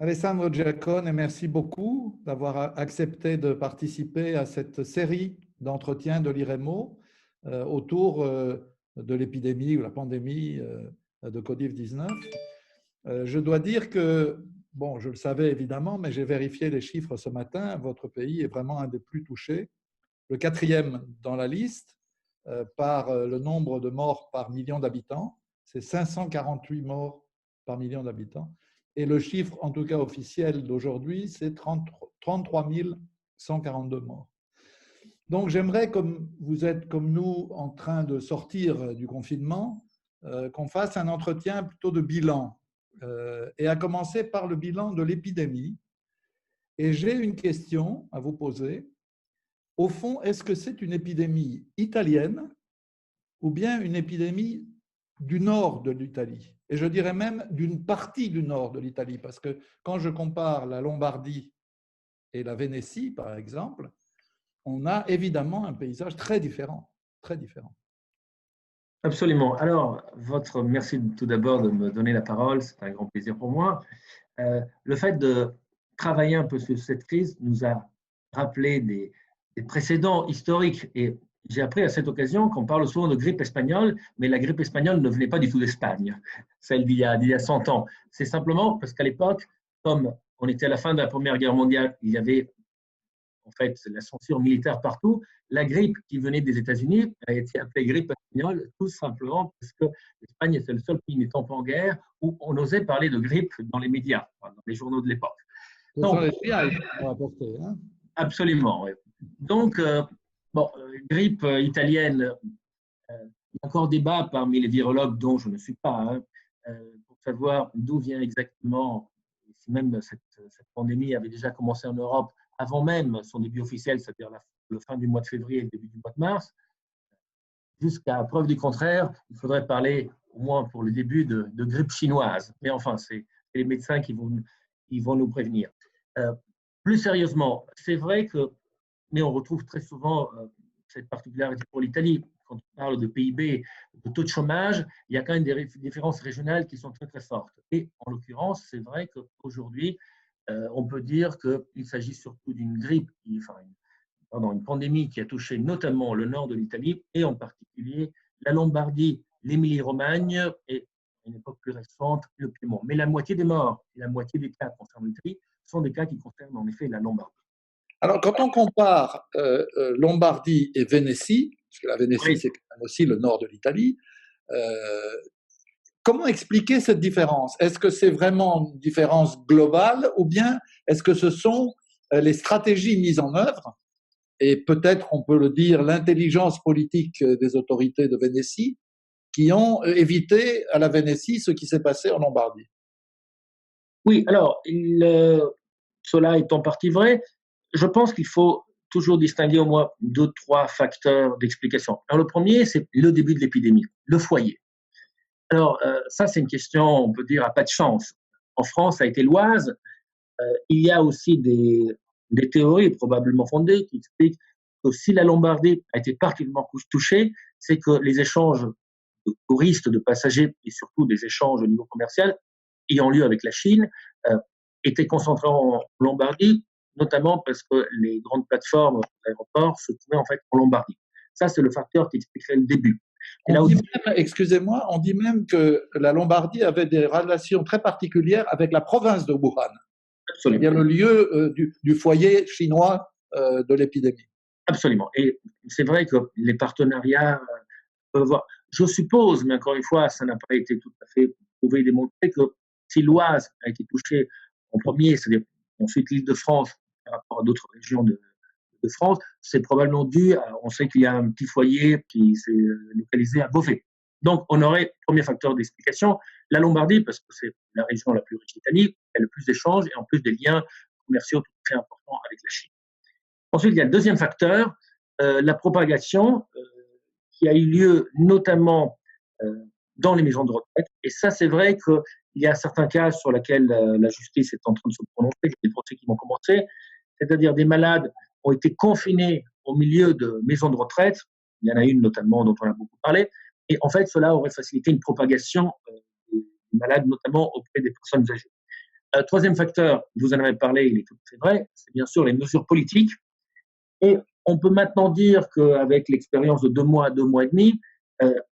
Alessandro Giacone, merci beaucoup d'avoir accepté de participer à cette série d'entretiens de l'IREMO autour de l'épidémie ou la pandémie de Covid-19. Je dois dire que, bon, je le savais évidemment, mais j'ai vérifié les chiffres ce matin, votre pays est vraiment un des plus touchés, le quatrième dans la liste par le nombre de morts par million d'habitants, c'est 548 morts par million d'habitants. Et le chiffre, en tout cas officiel d'aujourd'hui, c'est 33 142 morts. Donc j'aimerais, comme vous êtes comme nous en train de sortir du confinement, qu'on fasse un entretien plutôt de bilan, et à commencer par le bilan de l'épidémie. Et j'ai une question à vous poser. Au fond, est-ce que c'est une épidémie italienne ou bien une épidémie du nord de l'Italie? Et je dirais même d'une partie du nord de l'Italie, parce que quand je compare la Lombardie et la Vénétie, par exemple, on a évidemment un paysage très différent, très différent. Absolument. Alors, merci tout d'abord de me donner la parole, c'est un grand plaisir pour moi. Le fait de travailler un peu sur cette crise nous a rappelé des précédents historiques. Et j'ai appris à cette occasion qu'on parle souvent de grippe espagnole, mais la grippe espagnole ne venait pas du tout d'Espagne, celle d'il y a 100 ans. C'est simplement parce qu'à l'époque, comme on était à la fin de la Première Guerre mondiale, il y avait en fait la censure militaire partout. La grippe qui venait des États-Unis a été appelée grippe espagnole, tout simplement parce que l'Espagne était le seul pays n'étant pas en guerre où on osait parler de grippe dans les médias, dans les journaux de l'époque. Ce sont les FBI qui ont rapporté. Hein. Absolument. Oui. Donc, grippe italienne, il y a encore débat parmi les virologues dont je ne suis pas, pour savoir d'où vient exactement, si même cette pandémie avait déjà commencé en Europe avant même son début officiel, c'est-à-dire le fin du mois de février et le début du mois de mars. Jusqu'à preuve du contraire, il faudrait parler, au moins pour le début, de grippe chinoise. Mais enfin, c'est les médecins qui vont nous prévenir. Plus sérieusement, c'est vrai que, mais on retrouve très souvent cette particularité pour l'Italie. Quand on parle de PIB, de taux de chômage, il y a quand même des différences régionales qui sont très très fortes. Et en l'occurrence, c'est vrai qu'aujourd'hui, on peut dire qu'il s'agit surtout d'une grippe, une pandémie qui a touché notamment le nord de l'Italie et en particulier la Lombardie, l'Émilie-Romagne et, à une époque plus récente, le Piémont. Mais la moitié des morts et la moitié des cas concernant l'Italie sont des cas qui concernent en effet la Lombardie. Alors, quand on compare Lombardie et Vénétie, parce que la Vénétie, Oui. c'est quand même aussi le nord de l'Italie, comment expliquer cette différence? Est-ce que c'est vraiment une différence globale ou bien est-ce que ce sont les stratégies mises en œuvre et peut-être, on peut le dire, l'intelligence politique des autorités de Vénétie qui ont évité à la Vénétie ce qui s'est passé en Lombardie? Oui, alors, cela est en partie vrai. Je pense qu'il faut toujours distinguer au moins 2-3 facteurs d'explication. Alors, le premier, c'est le début de l'épidémie, le foyer. Alors, ça, c'est une question, on peut dire, à pas de chance. En France, ça a été l'Oise. Il y a aussi des théories probablement fondées qui expliquent que si la Lombardie a été particulièrement touchée, c'est que les échanges de touristes, de passagers et surtout des échanges au niveau commercial ayant lieu avec la Chine étaient concentrés en Lombardie, notamment parce que les grandes plateformes d'aéroports se trouvaient en fait en Lombardie. Ça, c'est le facteur qui expliquerait le début. Excusez-moi, on dit même que la Lombardie avait des relations très particulières avec la province de Wuhan. Absolument. C'est-à-dire le lieu du foyer chinois de l'épidémie. Absolument. Et c'est vrai que les partenariats peuvent voir. Je suppose, mais encore une fois, ça n'a pas été tout à fait prouvé et démontré, que si l'Oise a été touchée en premier, c'est-à-dire ensuite l'Île-de-France par rapport à d'autres régions de France, c'est probablement dû à, on sait qu'il y a un petit foyer qui s'est localisé à Beauvais. Donc, on aurait, premier facteur d'explication, la Lombardie, parce que c'est la région la plus riche d'Italie, il y a le plus d'échanges et en plus des liens commerciaux très importants avec la Chine. Ensuite, il y a le deuxième facteur, la propagation qui a eu lieu notamment dans les maisons de retraite. Et ça, c'est vrai qu'il y a certains cas sur lesquels la justice est en train de se prononcer, il y a des procès qui vont commencer, c'est-à-dire des malades ont été confinés au milieu de maisons de retraite. Il y en a une notamment dont on a beaucoup parlé. Et en fait, cela aurait facilité une propagation des malades, notamment auprès des personnes âgées. Troisième facteur, vous en avez parlé, il est tout à fait vrai, c'est bien sûr les mesures politiques. Et on peut maintenant dire qu'avec l'expérience de 2 mois à 2 mois et demi,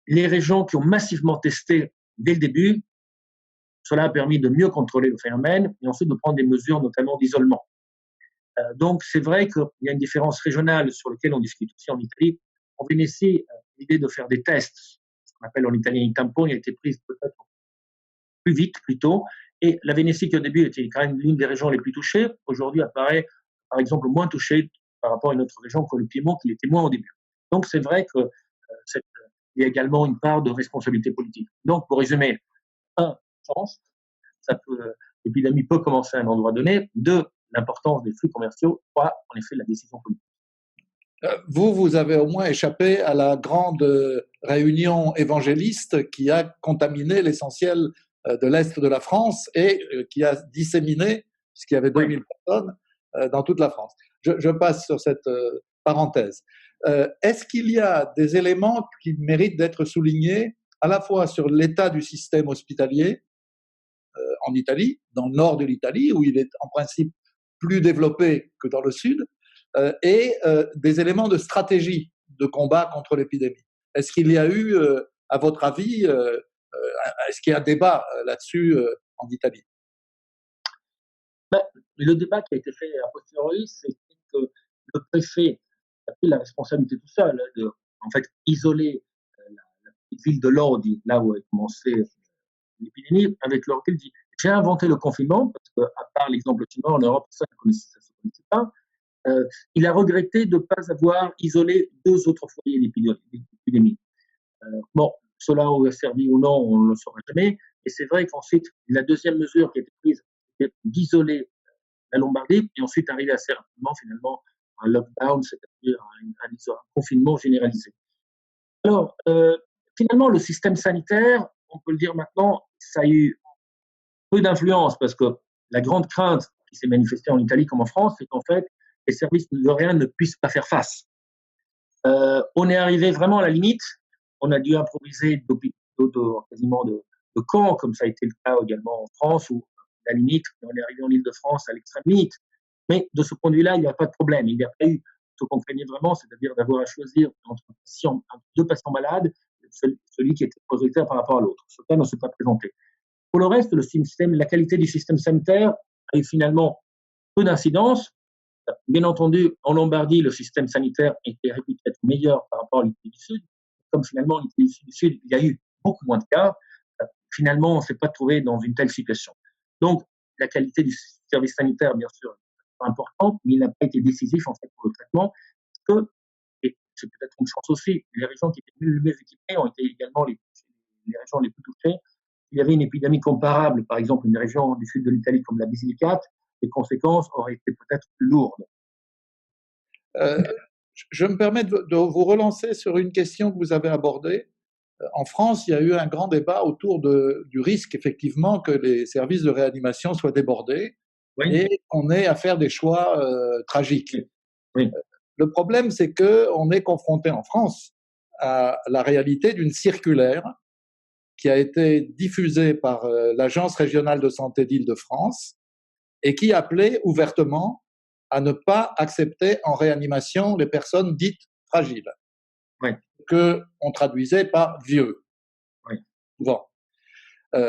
les régions qui ont massivement testé dès le début, cela a permis de mieux contrôler le phénomène et ensuite de prendre des mesures notamment d'isolement. Donc c'est vrai qu'il y a une différence régionale sur laquelle on discute aussi en Italie. En Vénétie, l'idée de faire des tests, ce qu'on appelle en italien il tampone, a été prise peut-être plus vite, plus tôt. Et la Vénétie, qui au début était quand même l'une des régions les plus touchées, aujourd'hui apparaît, par exemple, moins touchée par rapport à une autre région comme le Piémont, qui l'était moins au début. Donc, c'est vrai qu'il y a également une part de responsabilité politique. Donc, pour résumer, un, chance, l'épidémie peut commencer à un endroit donné. Deux, l'importance des flux commerciaux. Trois, en effet, la décision politique. Vous avez au moins échappé à la grande réunion évangéliste qui a contaminé l'essentiel de l'Est de la France et qui a disséminé, puisqu'il y avait 2000 personnes, dans toute la France. Je passe sur cette parenthèse. Est-ce qu'il y a des éléments qui méritent d'être soulignés à la fois sur l'état du système hospitalier en Italie, dans le nord de l'Italie, où il est en principe plus développé que dans le sud, et des éléments de stratégie de combat contre l'épidémie? Est-ce qu'il y a eu, à votre avis, est-ce qu'il y a un débat là-dessus en Italie? Le débat qui a été fait a posteriori, c'est que le préfet a pris la responsabilité tout seul de, en fait, isoler la petite ville de Lodi, là où a commencé l'épidémie, avec le recul, dit j'ai inventé le confinement, parce qu'à part l'exemple chinois, en Europe, ça ne se connaissait pas. Il a regretté de ne pas avoir isolé 2 autres foyers d'épidémie. Bon, cela aurait servi ou non, on ne le saura jamais. Et c'est vrai qu'ensuite, la deuxième mesure qui a été prise, c'était d'isoler la Lombardie et ensuite arriver assez rapidement, finalement, à un lockdown, c'est-à-dire un confinement généralisé. Alors, finalement, le système sanitaire, on peut le dire maintenant, ça a eu peu d'influence parce que la grande crainte qui s'est manifestée en Italie comme en France, c'est qu'en fait, les services de rien ne puissent pas faire face. On est arrivé vraiment à la limite. On a dû improviser d'hôpitaux quasiment de camps, comme ça a été le cas également en France, où à la limite, on est arrivé en Île-de-France à l'extrême limite. Mais de ce point de vue-là, il n'y a pas de problème. Il n'y a pas eu ce qu'on craignait vraiment, c'est-à-dire d'avoir à choisir entre 2 patients malades, celui qui était prioritaire par rapport à l'autre. Ce cas ne s'est pas présenté. Pour le reste, la qualité du système sanitaire a eu finalement peu d'incidence. Bien entendu, en Lombardie, le système sanitaire était réputé être meilleur par rapport à l'Italie du Sud. Comme finalement, en Italie du Sud, il y a eu beaucoup moins de cas, finalement, on ne s'est pas trouvé dans une telle situation. Donc, la qualité du service sanitaire, bien sûr, est importante, mais il n'a pas été décisif en fait pour le traitement, parce que, et c'est peut-être une chance aussi, les régions qui étaient le mieux équipées ont été également les régions les plus touchées. S'il y avait une épidémie comparable, par exemple une région du sud de l'Italie comme la Basilicate, les conséquences auraient été peut-être plus lourdes. Je me permets de vous relancer sur une question que vous avez abordée. En France, il y a eu un grand débat autour du risque, effectivement, que les services de réanimation soient débordés et qu'on ait à faire des choix tragiques. Oui. Le problème, c'est qu'on est confronté en France à la réalité d'une circulaire qui a été diffusée par l'Agence régionale de santé d'Île-de-France et qui appelait ouvertement à ne pas accepter en réanimation les personnes dites fragiles, qu'on traduisait par vieux. Bon.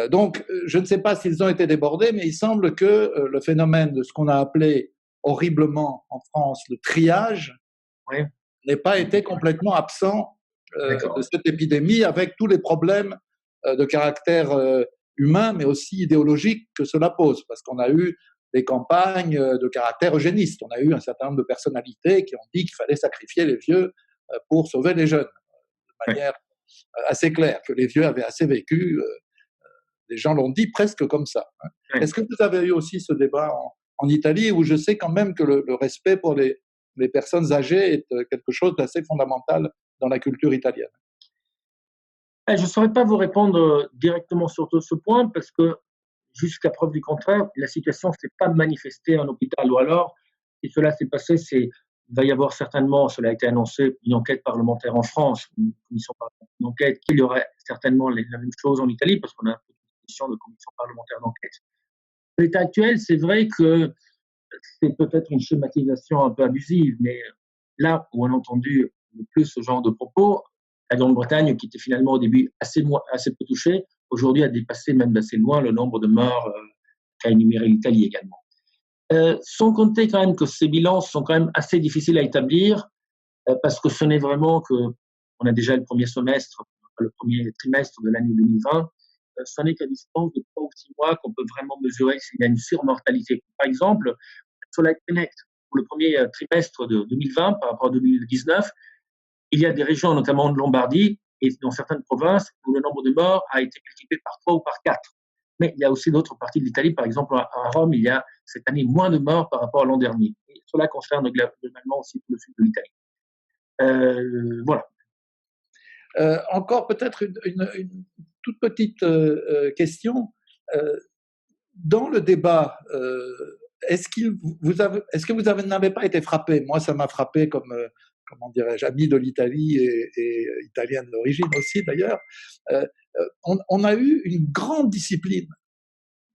Donc, je ne sais pas s'ils ont été débordés, mais il semble que le phénomène de ce qu'on a appelé horriblement en France le triage n'ait pas été complètement absent de cette épidémie, avec tous les problèmes de caractère humain, mais aussi idéologique que cela pose, parce qu'on a eu des campagnes de caractère eugéniste. On a eu un certain nombre de personnalités qui ont dit qu'il fallait sacrifier les vieux pour sauver les jeunes, de manière assez claire, que les vieux avaient assez vécu. Les gens l'ont dit presque comme ça. Est-ce que vous avez eu aussi ce débat en Italie, où je sais quand même que le respect pour les personnes âgées est quelque chose d'assez fondamental dans la culture italienne? Je ne saurais pas vous répondre directement sur ce point, parce que jusqu'à preuve du contraire, la situation ne s'est pas manifestée en hôpital. Ou alors, si cela s'est passé, il va y avoir certainement, cela a été annoncé, une enquête parlementaire en France, une enquête qu'il y aurait certainement la même chose en Italie, parce qu'on a une position de commission parlementaire d'enquête. l'état actuel, c'est vrai que c'est peut-être une schématisation un peu abusive, mais là où on a entendu le plus ce genre de propos, la Grande-Bretagne, qui était finalement au début assez peu touchée, aujourd'hui a dépassé même d'assez loin le nombre de morts qu'a énuméré l'Italie également. Sans compter quand même que ces bilans sont quand même assez difficiles à établir, parce que ce n'est vraiment que, on a déjà le premier semestre, le premier trimestre de l'année 2020, ce n'est qu'à distance de 3 ou 6 mois qu'on peut vraiment mesurer s'il y a une surmortalité. Par exemple, sur la Connect, pour le premier trimestre de 2020 par rapport à 2019, il y a des régions, notamment de Lombardie et dans certaines provinces, où le nombre de morts a été multiplié par 3 ou par 4. Mais il y a aussi d'autres parties de l'Italie, par exemple à Rome, il y a cette année moins de morts par rapport à l'an dernier. Et cela concerne globalement aussi le sud de l'Italie. Voilà. Encore peut-être une toute petite question. Dans le débat, est-ce que vous n'avez pas été frappé? Moi, ça m'a frappé comme, comment dirais-je, ami de l'Italie et italienne d'origine aussi d'ailleurs. On a eu une grande discipline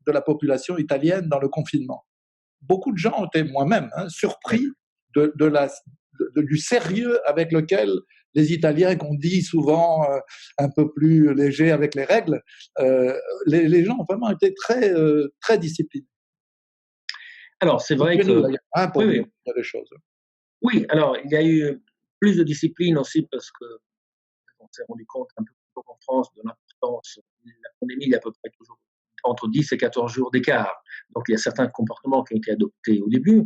de la population italienne dans le confinement. Beaucoup de gens ont été, moi-même, surpris du sérieux avec lequel les Italiens, qu'on dit souvent un peu plus légers avec les règles, les gens ont vraiment été très disciplinés. Alors, c'est vrai que... pour dire des choses. Oui, alors, il y a eu plus de discipline aussi parce que on s'est rendu compte un peu plus tôt en France de l'importance. La pandémie, il y a à peu près toujours entre 10 et 14 jours d'écart. Donc, il y a certains comportements qui ont été adoptés au début,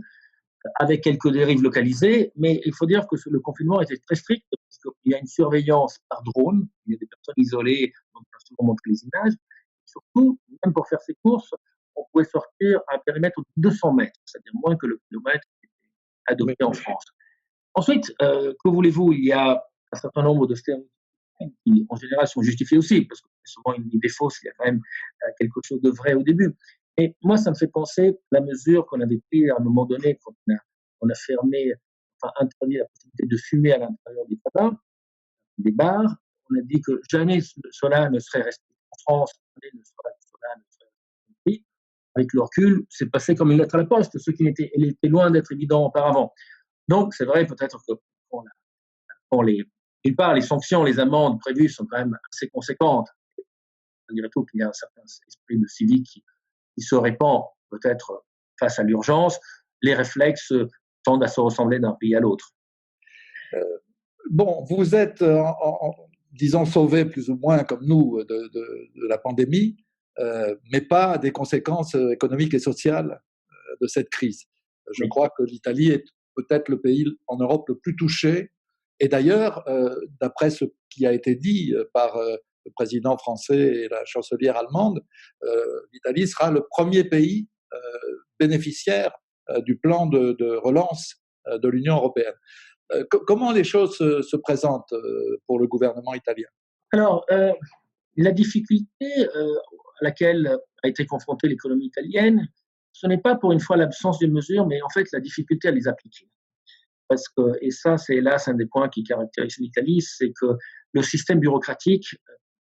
avec quelques dérives localisées, mais il faut dire que le confinement était très strict parce qu'il y a une surveillance par drone, il y a des personnes isolées, on peut souvent montrer les images. Surtout, même pour faire ses courses, on pouvait sortir à un périmètre de 200 mètres, c'est-à-dire moins que le kilomètre qui était adopté en France. Ensuite, que voulez-vous, il y a un certain nombre de stéréotypes qui, en général, sont justifiés aussi, parce que c'est souvent une idée fausse, il y a quand même quelque chose de vrai au début. Et moi, ça me fait penser à la mesure qu'on avait prise à un moment donné, quand on a fermé, enfin interdit la possibilité de fumer à l'intérieur des tabacs, des bars. On a dit que jamais cela ne serait resté en France, jamais cela ne serait resté. Avec le recul, c'est passé comme une lettre à la poste, ce qui était loin d'être évident auparavant. Donc, c'est vrai peut-être que d'une part, les sanctions, les amendes prévues sont quand même assez conséquentes. Malgré tout, qu'il y a un certain esprit de civisme qui se répand peut-être face à l'urgence. Les réflexes tendent à se ressembler d'un pays à l'autre. Bon, vous êtes, disons, sauvés plus ou moins comme nous de la pandémie, mais pas des conséquences économiques et sociales de cette crise. Je crois que l'Italie est peut-être le pays en Europe le plus touché. Et d'ailleurs, d'après ce qui a été dit par le président français et la chancelière allemande, l'Italie sera le premier pays bénéficiaire du plan de relance de l'Union européenne. Comment les choses se présentent pour le gouvernement italien? Alors, la difficulté à laquelle a été confrontée l'économie italienne, ce n'est pas pour une fois l'absence de mesures, mais en fait la difficulté à les appliquer. Parce que, et ça c'est hélas un des points qui caractérise l'Italie, c'est que le système bureaucratique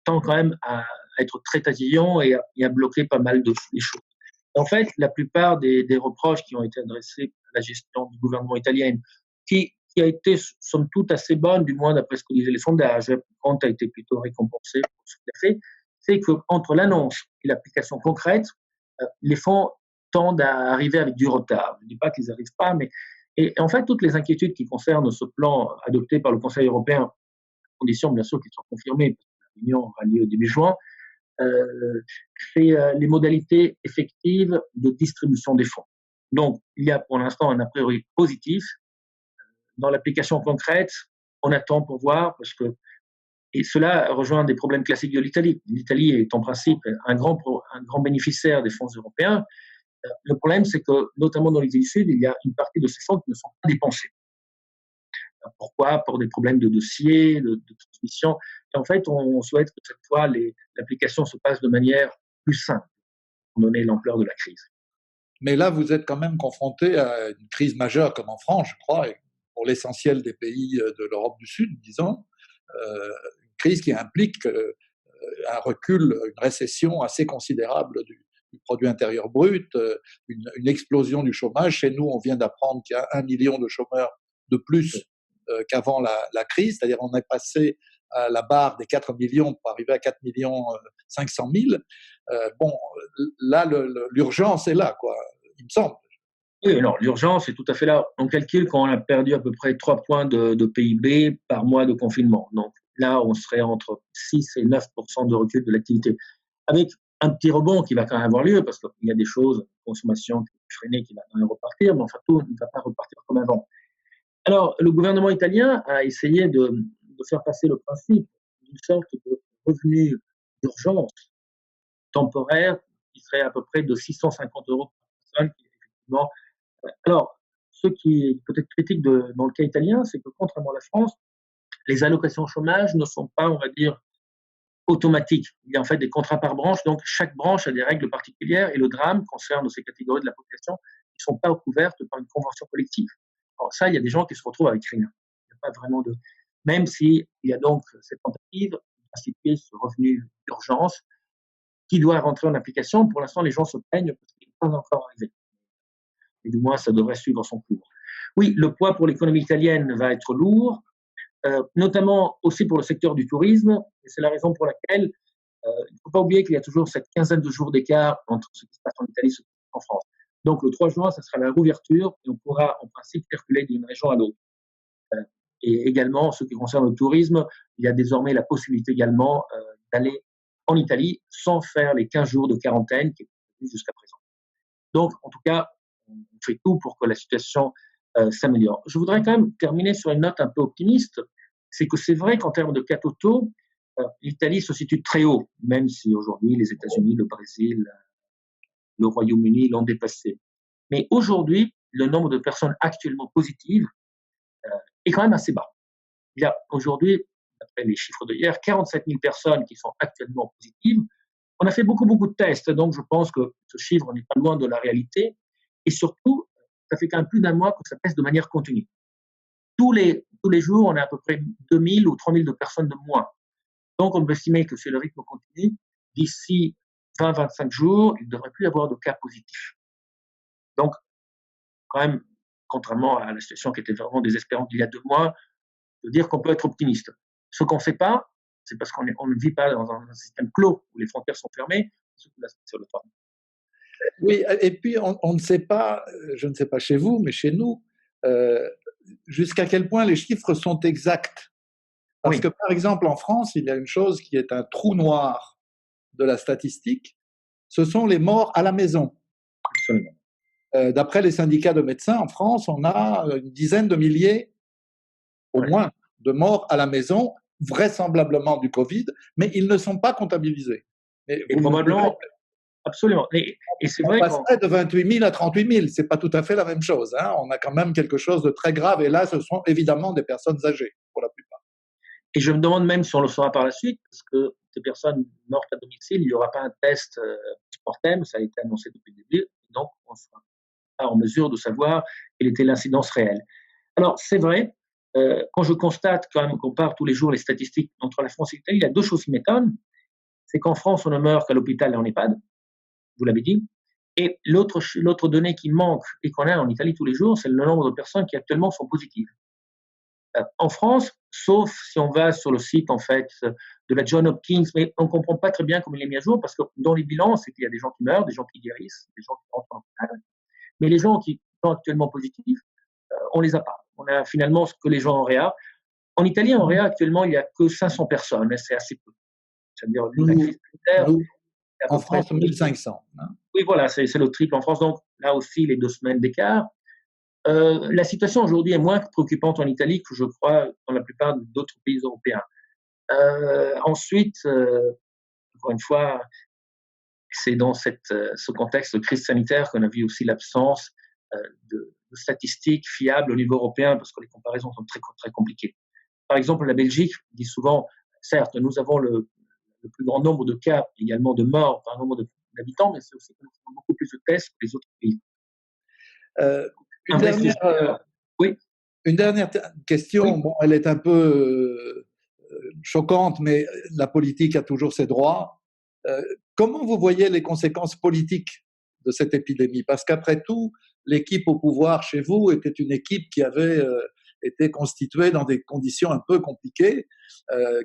tend quand même à être très tatillon et à bloquer pas mal de choses. En fait, la plupart des reproches qui ont été adressés à la gestion du gouvernement italien, qui a été somme toute assez bonne, du moins d'après ce que disaient les sondages, Conte a été plutôt récompensé pour ce qu'il a fait, c'est qu'entre l'annonce et l'application concrète, les fonds tendent à arriver avec du retard. Je ne dis pas qu'ils n'arrivent pas, mais et en fait, toutes les inquiétudes qui concernent ce plan adopté par le Conseil européen, à condition bien sûr qu'il soit confirmé, parce que la réunion aura lieu début juin, c'est les modalités effectives de distribution des fonds. Donc, il y a pour l'instant un a priori positif. Dans l'application concrète, on attend pour voir, parce que et cela rejoint des problèmes classiques de l'Italie. L'Italie est en principe un grand bénéficiaire des fonds européens. Le problème, c'est que, notamment dans les îles du Sud, il y a une partie de ces fonds qui ne sont pas dépensés. Pourquoi? Pour des problèmes de dossier, de transmission. Et en fait, on souhaite que cette fois, l'application se passe de manière plus simple, pour donner l'ampleur de la crise. Mais là, vous êtes quand même confronté à une crise majeure, comme en France, je crois, et pour l'essentiel des pays de l'Europe du Sud, disons, une crise qui implique un recul, une récession assez considérable du produit intérieur brut, une explosion du chômage. Chez nous, on vient d'apprendre qu'il y a 1 million de chômeurs de plus qu'avant la crise, c'est-à-dire on est passé à la barre des 4 millions pour arriver à 4 millions 500 000. Bon, là, l'urgence est là, quoi, il me semble. Oui, alors l'urgence est tout à fait là. On calcule qu'on a perdu à peu près 3 points de PIB par mois de confinement. Donc là, on serait entre 6 et 9% de recul de l'activité. Avec un petit rebond qui va quand même avoir lieu, parce qu'il y a des choses, consommation freinée qui va quand même repartir, mais enfin tout ne va pas repartir comme avant. Alors, le gouvernement italien a essayé de faire passer le principe d'une sorte de revenu d'urgence temporaire qui serait à peu près de 650 € par personne, qui effectivement. Alors, ce qui est peut-être critique dans le cas italien, c'est que contrairement à la France, les allocations chômage ne sont pas, on va dire, automatiques. Il y a en fait des contrats par branche, donc chaque branche a des règles particulières et le drame concerne ces catégories de la population qui ne sont pas couvertes par une convention collective. Alors ça, il y a des gens qui se retrouvent avec rien. Il n'y a pas vraiment de... Même s'il y a donc cette tentative d'instituer ce revenu d'urgence qui doit rentrer en application, pour l'instant, les gens se plaignent parce qu'il n'est pas encore arrivé. Et du moins, ça devrait suivre son cours. Oui, le poids pour l'économie italienne va être lourd, notamment aussi pour le secteur du tourisme, et c'est la raison pour laquelle il ne faut pas oublier qu'il y a toujours cette quinzaine de jours d'écart entre ce qui se passe en Italie et ce qui se passe en France. Donc le 3 juin, ça sera la rouverture et on pourra en principe circuler d'une région à l'autre. Et également, en ce qui concerne le tourisme, il y a désormais la possibilité également d'aller en Italie sans faire les 15 jours de quarantaine qui est prévue jusqu'à présent. Donc, en tout cas, on fait tout pour que la situation s'améliore. Je voudrais quand même terminer sur une note un peu optimiste. C'est que c'est vrai qu'en termes de cas totaux, l'Italie se situe très haut, même si aujourd'hui les États-Unis, le Brésil, le Royaume-Uni l'ont dépassé. Mais aujourd'hui, le nombre de personnes actuellement positives est quand même assez bas. Il y a aujourd'hui, d'après les chiffres de hier, 47 000 personnes qui sont actuellement positives. On a fait beaucoup de tests, donc je pense que ce chiffre n'est pas loin de la réalité. Et surtout, ça fait quand même plus d'un mois que ça pèse de manière continue. Tous les jours, on a à peu près 2 000 ou 3 000 de personnes de moins. Donc, on peut estimer que si le rythme continue, d'ici 20-25 jours, il ne devrait plus y avoir de cas positifs. Donc, quand même, contrairement à la situation qui était vraiment désespérante il y a 2 mois, de dire qu'on peut être optimiste. Ce qu'on ne fait pas, c'est parce qu'on ne vit pas dans un système clos où les frontières sont fermées, sur le terrain. Oui, et puis on ne sait pas, je ne sais pas chez vous, mais chez nous, jusqu'à quel point les chiffres sont exacts. Parce que, par exemple, en France, il y a une chose qui est un trou noir de la statistique, ce sont les morts à la maison. Absolument. D'après les syndicats de médecins, en France, on a une dizaine de milliers, au moins, de morts à la maison, vraisemblablement du Covid, mais ils ne sont pas comptabilisés. Et probablement, absolument. Et c'est vrai qu'on passerait de 28 000 à 38 000, c'est pas tout à fait la même chose. Hein. On a quand même quelque chose de très grave, et là, ce sont évidemment des personnes âgées, pour la plupart. Et je me demande même si on le saura par la suite, parce que ces personnes mortes à domicile, il n'y aura pas un test post-mortem, ça a été annoncé depuis le début, donc on ne sera pas en mesure de savoir quelle était l'incidence réelle. Alors, c'est vrai, quand je constate, quand même, qu'on compare tous les jours les statistiques entre la France et l'Italie, il y a 2 choses qui m'étonnent. C'est qu'en France, on ne meurt qu'à l'hôpital et en EHPAD, vous l'avez dit. Et l'autre donnée qui manque et qu'on a en Italie tous les jours, c'est le nombre de personnes qui actuellement sont positives. En France, sauf si on va sur le site en fait de la Johns Hopkins, mais on ne comprend pas très bien comment il est mis à jour, parce que dans les bilans, c'est qu'il y a des gens qui meurent, des gens qui guérissent, des gens qui rentrent en hôpital. Mais les gens qui sont actuellement positifs, on ne les a pas. On a finalement ce que les gens en réa. En Italie, en réa, actuellement, il n'y a que 500 personnes, et c'est assez peu. C'est-à-dire, en France, 1500. Hein. Oui, voilà, c'est le triple en France. Donc, là aussi, les 2 semaines d'écart. La situation aujourd'hui est moins préoccupante en Italie que je crois dans la plupart d'autres pays européens. Ensuite, encore une fois, c'est dans ce contexte de crise sanitaire qu'on a vu aussi l'absence de statistiques fiables au niveau européen, parce que les comparaisons sont très, très compliquées. Par exemple, la Belgique dit souvent, certes, nous avons le plus grand nombre de cas, également de morts par nombre d'habitants, mais c'est aussi que nous faisons beaucoup plus de tests que les autres pays. Une dernière question, oui. Bon, elle est un peu choquante, mais la politique a toujours ses droits. Comment vous voyez les conséquences politiques de cette épidémie? Parce qu'après tout, l'équipe au pouvoir chez vous était une équipe qui avait été constituée dans des conditions un peu compliquées,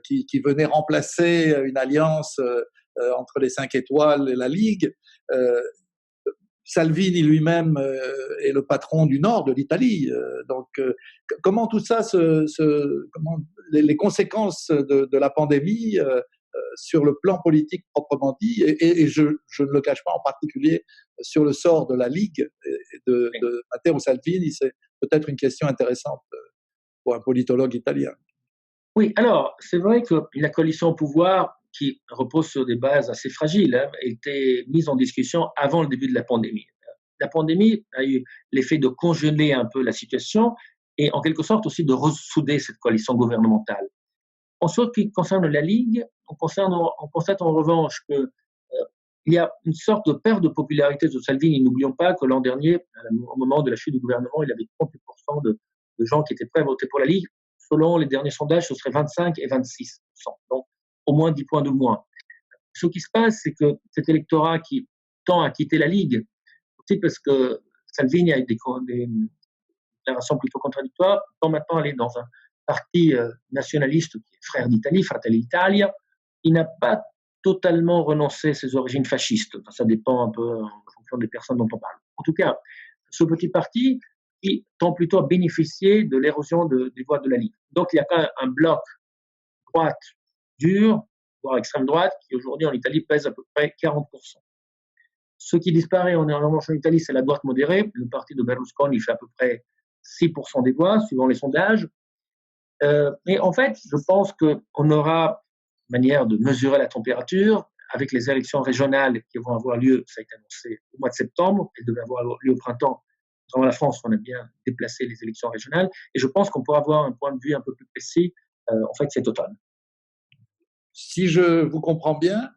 qui venait remplacer une alliance entre les 5 étoiles et la Ligue. Salvini lui-même est le patron du nord de l'Italie. Donc, comment tout ça, comment les conséquences de la pandémie sur le plan politique proprement dit, et je ne le cache pas en particulier sur le sort de la Ligue et de Matteo Salvini, c'est peut-être une question intéressante pour un politologue italien. Oui, alors, c'est vrai que la coalition au pouvoir, qui repose sur des bases assez fragiles, était mise en discussion avant le début de la pandémie. La pandémie a eu l'effet de congeler un peu la situation et en quelque sorte aussi de ressouder cette coalition gouvernementale. En ce qui concerne la Ligue, on constate en revanche qu'il y a une sorte de perte de popularité de Salvini. N'oublions pas que l'an dernier, au moment de la chute du gouvernement, il avait 38% de gens qui étaient prêts à voter pour la Ligue. Selon les derniers sondages, ce serait 25 et 26%. Donc, au moins 10 points de moins. Ce qui se passe, c'est que cet électorat qui tend à quitter la Ligue, aussi parce que Salvini a eu des déclarations plutôt contradictoires, tend maintenant à aller dans un parti nationaliste qui est Frères d'Italie, Fratelli d'Italia. Il n'a pas totalement renoncé à ses origines fascistes. Enfin, ça dépend un peu en fonction des personnes dont on parle. En tout cas, ce petit parti qui tend plutôt à bénéficier de l'érosion des voix de la Ligue. Donc, il y a quand même un bloc droite dur, voire extrême droite, qui aujourd'hui en Italie pèse à peu près 40%. Ce qui disparaît en revanche en Italie, c'est la droite modérée. Le parti de Berlusconi fait à peu près 6% des voix, suivant les sondages. Mais en fait, je pense qu'on aura une manière de mesurer la température avec les élections régionales qui vont avoir lieu, ça a été annoncé au mois de septembre, elles devaient avoir lieu au printemps. Dans la France, on a bien déplacé les élections régionales et je pense qu'on pourra avoir un point de vue un peu plus précis en fait cet automne. Si je vous comprends bien,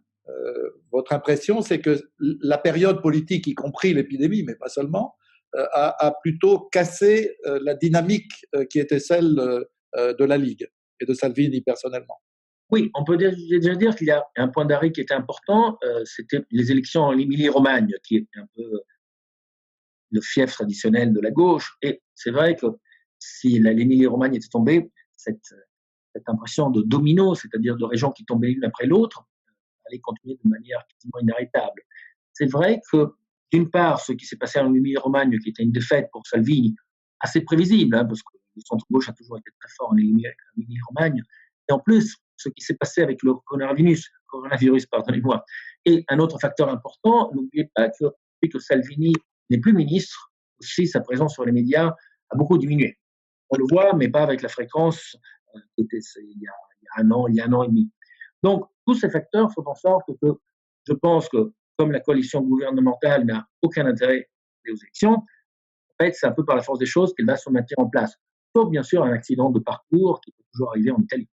votre impression, c'est que la période politique, y compris l'épidémie, mais pas seulement, a plutôt cassé la dynamique qui était celle de la Ligue et de Salvini personnellement. Oui, on peut déjà dire qu'il y a un point d'arrêt qui était important, c'était les élections en Émilie-Romagne, qui est un peu le fief traditionnel de la gauche. Et c'est vrai que si l'Émilie-Romagne était tombée, cette impression de domino, c'est-à-dire de régions qui tombaient l'une après l'autre, allait continuer de manière quasiment inarrêtable. C'est vrai que, d'une part, ce qui s'est passé en Émilie-Romagne, qui était une défaite pour Salvini, assez prévisible, parce que le centre-gauche a toujours été très fort en Émilie-Romagne, et en plus, ce qui s'est passé avec le coronavirus, pardonnez-moi, et un autre facteur important, n'oubliez pas que depuis que Salvini n'est plus ministre, aussi sa présence sur les médias a beaucoup diminué. On le voit, mais pas avec la fréquence qui était il y a un an et demi. Donc, tous ces facteurs font en sorte que je pense que, comme la coalition gouvernementale n'a aucun intérêt aux élections, en fait, c'est un peu par la force des choses qu'elle va se maintenir en place. Sauf, bien sûr, un accident de parcours qui peut toujours arriver en Italie.